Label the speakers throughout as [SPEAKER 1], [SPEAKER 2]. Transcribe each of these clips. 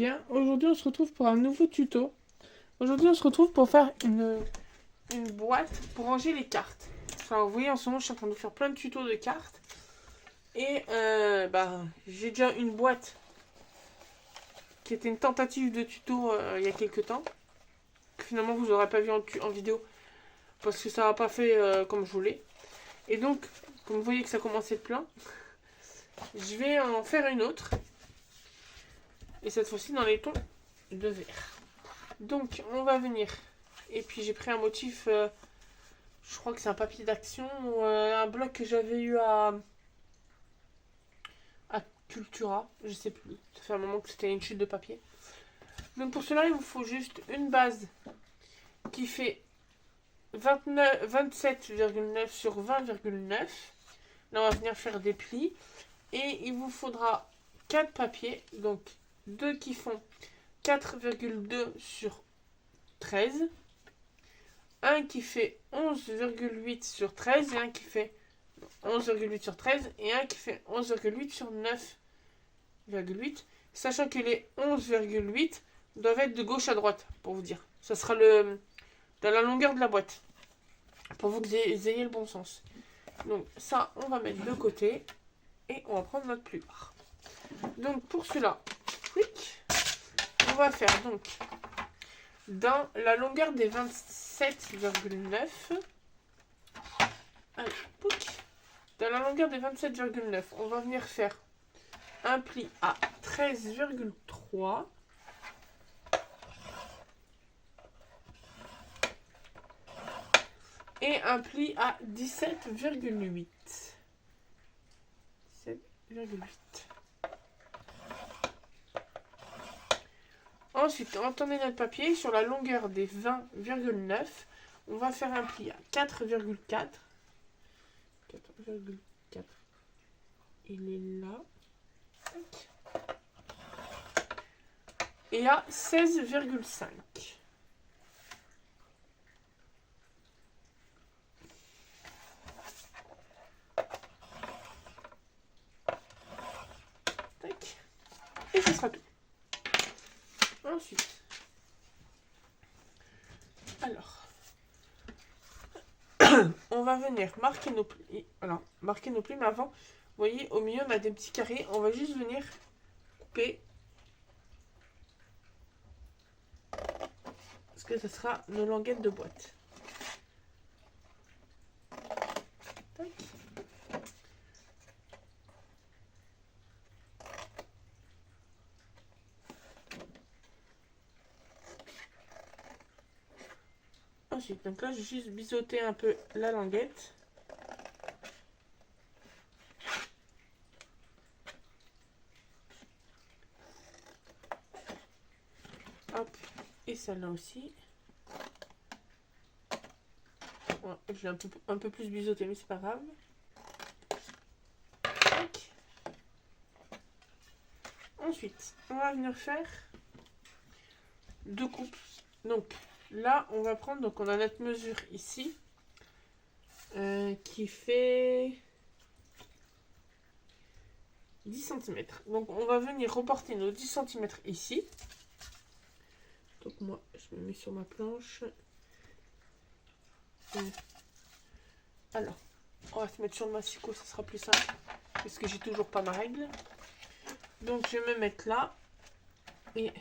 [SPEAKER 1] bien. Aujourd'hui, on se retrouve pour un nouveau tuto. Aujourd'hui, on se retrouve pour faire une boîte pour ranger les cartes. Enfin, vous voyez, en ce moment, je suis en train de faire plein de tutos de cartes. Et j'ai déjà une boîte qui était une tentative de tuto il y a quelques temps. Que finalement, vous n'aurez pas vu en vidéo parce que ça n'a pas fait comme je voulais. Et donc, comme vous voyez que ça commençait plein, je vais en faire une autre. Et cette fois-ci dans les tons de vert. Donc on va venir. Et puis j'ai pris un motif, je crois que c'est un papier d'action ou un bloc que j'avais eu à Cultura, je sais plus. Ça fait un moment que c'était une chute de papier. Donc pour cela il vous faut juste une base qui fait 27,9 sur 20,9. Là on va venir faire des plis. Et il vous faudra 4 papiers, donc 2 qui font 4,2 sur 13, un qui fait 11,8 sur 13 et un qui fait 11,8 sur 13 et un qui fait 11,8 sur 9,8, sachant que les 11,8 doivent être de gauche à droite, pour vous dire. Ça sera dans la longueur de la boîte, pour vous que vous ayez le bon sens. Donc ça, on va mettre de côté et on va prendre notre plumard. Donc pour cela, on va faire donc dans la longueur des 27,9. Allez, pouc. Dans la longueur des 27,9, on va venir faire un pli à 13,3. Et un pli à 17,8. 17,8. Ensuite, on va tourner notre papier sur la longueur des 20,9. On va faire un pli à 4,4. 4,4. Il est là. Et à 16,5. Tac. Et ce sera tout. Ensuite. Alors. On va venir marquer nos plis. Alors, marquer nos plis, mais avant, vous voyez, au milieu, on a des petits carrés. On va juste venir couper. Parce que ce sera nos languettes de boîte. Tac. Ensuite, donc là, je vais juste biseauter un peu la languette. Hop, et celle-là aussi. Ouais, je l'ai un peu plus biseauté, mais c'est pas grave. Tac. Ensuite, on va venir faire deux coupes. Donc, là, on va prendre, donc on a notre mesure ici, qui fait 10 cm. Donc, on va venir reporter nos 10 cm ici. Donc, moi, je me mets sur ma planche. Alors, on va se mettre sur le massicot, ça sera plus simple, parce que j'ai toujours pas ma règle. Donc, je vais me mettre là. Et...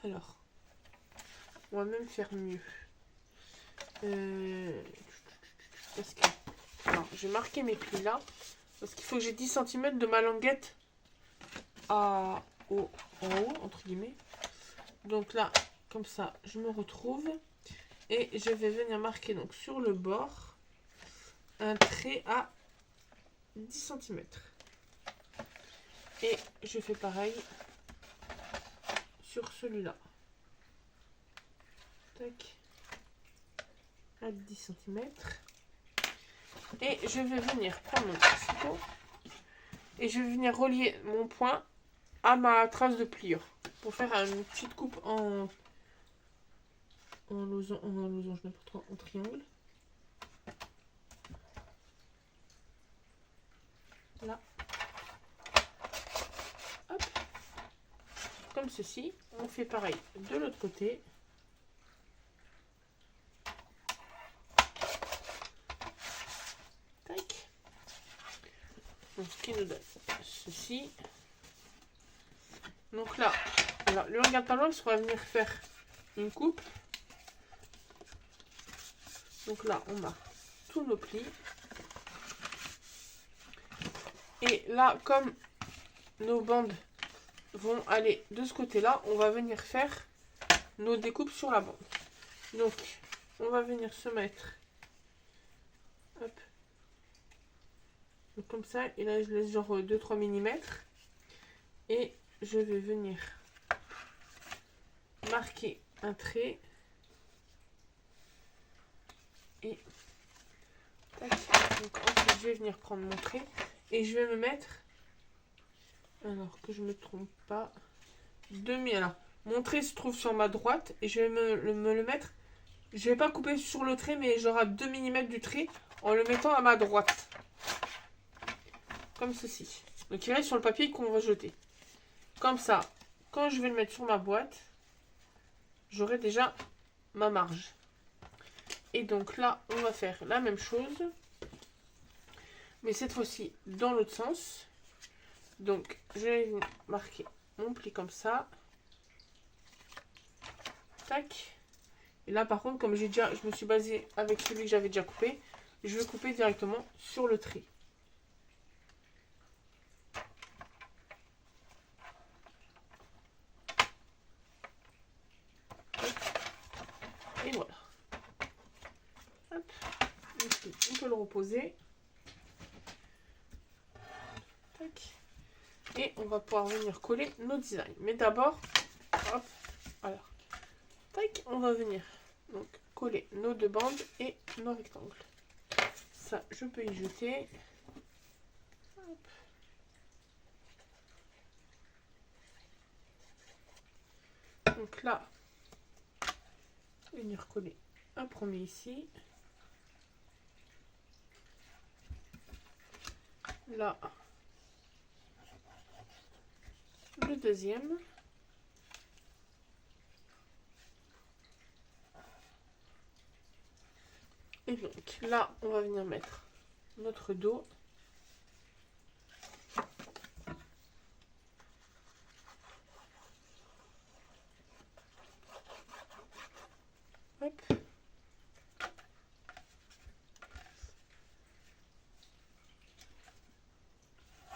[SPEAKER 1] alors, on va même faire mieux. Parce que... alors, je vais marquer mes plis là. Parce qu'il faut que j'ai 10 cm de ma languette en haut, entre guillemets. Donc là, comme ça, je me retrouve. Et je vais venir marquer donc sur le bord un trait à 10 cm. Et je fais pareil sur celui-là. Tac. À 10 cm. Et je vais venir prendre mon massicot. Et je vais venir relier mon point à ma trace de pliure. Pour faire une petite coupe en losange, n'importe quoi, en triangle. là. Hop. Comme ceci. On fait pareil de l'autre côté. Tac. Donc, ce qui nous donne ceci. Donc là, alors, le regarde pas loin parce qu'on va venir faire une coupe. Donc là, on a tous nos plis. Et là, comme nos bandes vont aller de ce côté-là, on va venir faire nos découpes sur la bande. Donc, on va venir se mettre, hop, donc comme ça, et là je laisse genre 2-3 mm, et je vais venir marquer un trait, et tac. Donc ensuite je vais venir prendre mon trait, et je vais me mettre, alors que je me trompe pas, alors, mon trait se trouve sur ma droite, et je vais me le mettre. Je vais pas couper sur le trait, mais j'aurai 2 mm du trait en le mettant à ma droite. Comme ceci. Donc il reste sur le papier qu'on va jeter. Comme ça, quand je vais le mettre sur ma boîte, j'aurai déjà ma marge. Et donc là, on va faire la même chose. Mais cette fois-ci, dans l'autre sens. Donc, je vais marquer mon pli comme ça. Tac. Et là, par contre, comme je me suis basée avec celui que j'avais déjà coupé, je vais couper directement sur le trait. Et voilà. Hop. Ici, on peut le reposer. Tac. Et on va pouvoir venir coller nos designs. Mais d'abord, hop, voilà. Tac, on va venir donc coller nos deux bandes et nos rectangles. Ça, je peux y jeter. Hop. Donc là, venir coller un premier ici. Là, le deuxième. Et donc là, on va venir mettre notre dos. Hop.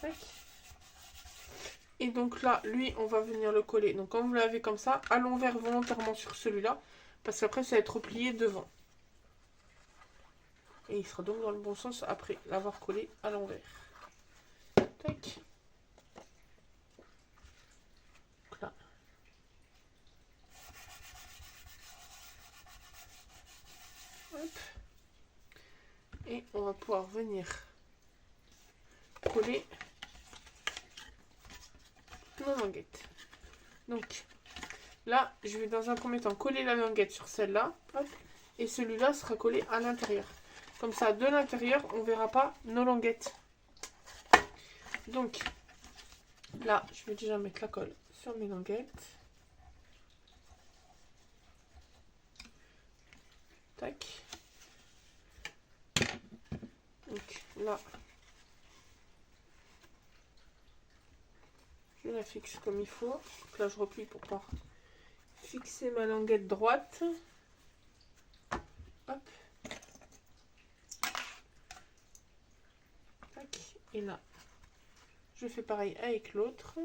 [SPEAKER 1] Tac. Et donc là, lui, on va venir le coller. Donc quand vous l'avez comme ça, à l'envers volontairement sur celui-là, parce qu'après, ça va être replié devant. Et il sera donc dans le bon sens après l'avoir collé à l'envers. Tac. Donc là. Hop. Et on va pouvoir venir coller nos languettes. Donc là, je vais dans un premier temps coller la languette sur celle-là. Et celui-là sera collé à l'intérieur. Comme ça, de l'intérieur, on ne verra pas nos languettes. Donc, là, je vais déjà mettre la colle sur mes languettes. Tac. Donc, là, je la fixe comme il faut. Donc là, je replie pour pouvoir fixer ma languette droite. Hop. Tac. Et là, je fais pareil avec l'autre.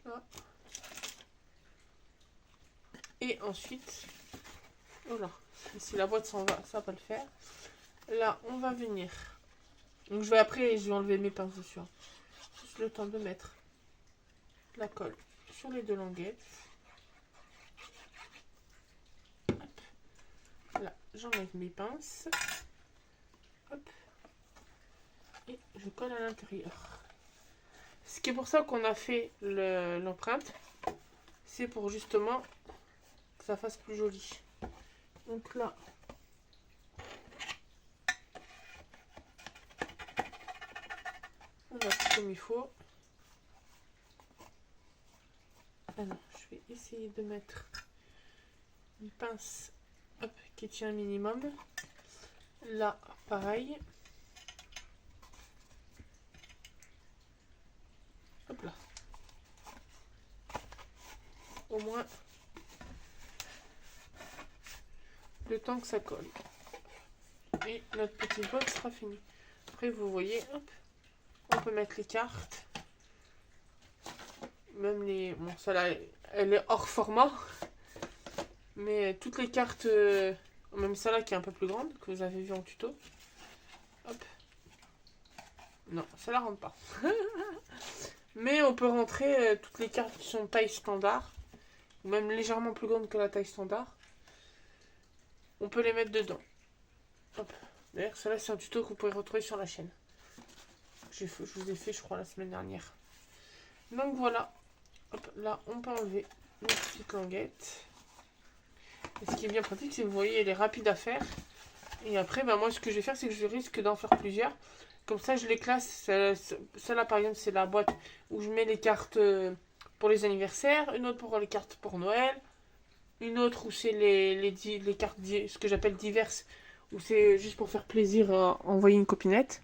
[SPEAKER 1] Là. Et ensuite, voilà. Si la boîte s'en va, ça va pas le faire. Là, on va venir. Donc je vais après, je vais enlever mes pinces dessus. Juste le temps de mettre la colle sur les deux languettes. Hop. Là, j'enlève mes pinces. Hop. Et je colle à l'intérieur. Ce qui est pour ça qu'on a fait l'empreinte. C'est pour justement que ça fasse plus joli. Donc là, On a tout comme il faut. Alors, je vais essayer de mettre une pince qui tient un minimum. Là, pareil. Hop là. Au moins, le temps que ça colle. Et notre petite boîte sera finie. Après, vous voyez, hop, on peut mettre les cartes. Même les... Bon, celle-là, elle est hors format. Mais toutes les cartes, même celle-là qui est un peu plus grande, que vous avez vu en tuto. Hop. Non, ça la rentre pas. Mais on peut rentrer toutes les cartes qui sont taille standard. Ou même légèrement plus grandes que la taille standard. On peut les mettre dedans. Hop. D'ailleurs, celle-là, c'est un tuto que vous pouvez retrouver sur la chaîne. Je vous ai fait, je crois, la semaine dernière. Donc voilà. Hop, là, on peut enlever une petite languette. Et ce qui est bien pratique, c'est que vous voyez, elle est rapide à faire. Et après, bah, moi, ce que je vais faire, c'est que je risque d'en faire plusieurs. Comme ça, je les classe. Celle-là, par exemple, c'est la boîte où je mets les cartes pour les anniversaires. Une autre pour les cartes pour Noël. Une autre où c'est les cartes, ce que j'appelle diverses. Où c'est juste pour faire plaisir à envoyer une copinette.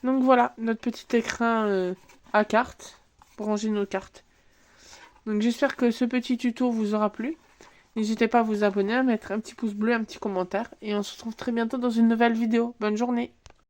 [SPEAKER 1] Donc voilà, notre petit écrin à cartes. Pour ranger nos cartes. Donc j'espère que ce petit tuto vous aura plu. N'hésitez pas à vous abonner, à mettre un petit pouce bleu, un petit commentaire. Et on se retrouve très bientôt dans une nouvelle vidéo. Bonne journée!